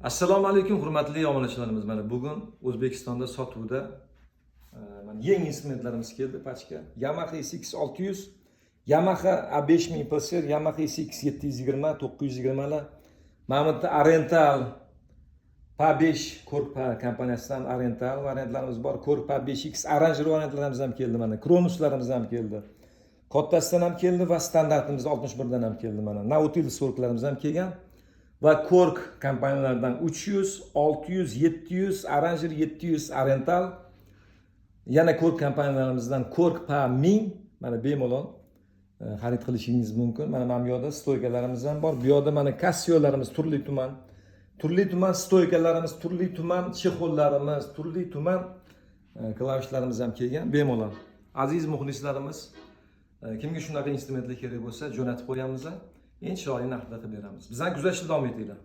Assalomu alaykum hurmatli obunachilarimiz. Mana bugun O'zbekistonda sotuvda mana yangi instrumentlarimiz keldi pachka. Yamaha SX600, Yamaha A5000 Pulsar, Yamaha SX720, 920 lar. Mana bu Oriental P5 Korg kompaniyasidan Oriental variantlarimiz bor. Korg P5X Arranger variantlarimiz ham keldi mana. Kronuslarimiz ham keldi. Kattasidan ham keldi va standartimiz 61 dan ham keldi mana. Nautilus Korglarimiz ham kelgan. Va Korg kompaniyalaridan 300, 600, 700, Arranger 700, Oriental. Yana Korg kompaniyalarimizdan Korg P1000 mana bemalol xarid qilishingiz mumkin. Mana bu yoqda stoykalarimiz ham bor. Bu yoqda mana Casiolarimiz turli tuman stoykalarimiz, turli tuman chexollarimiz, turli tuman klavishlarimiz ham kelgan bemalol. Aziz muxlislarimiz, kimga shunaqa instrumentlar kerak bo'lsa, jo'natib qo'yamiz. Eng chiroyli narxda qilib beramiz. Bizdan kuzatishda davom etinglar.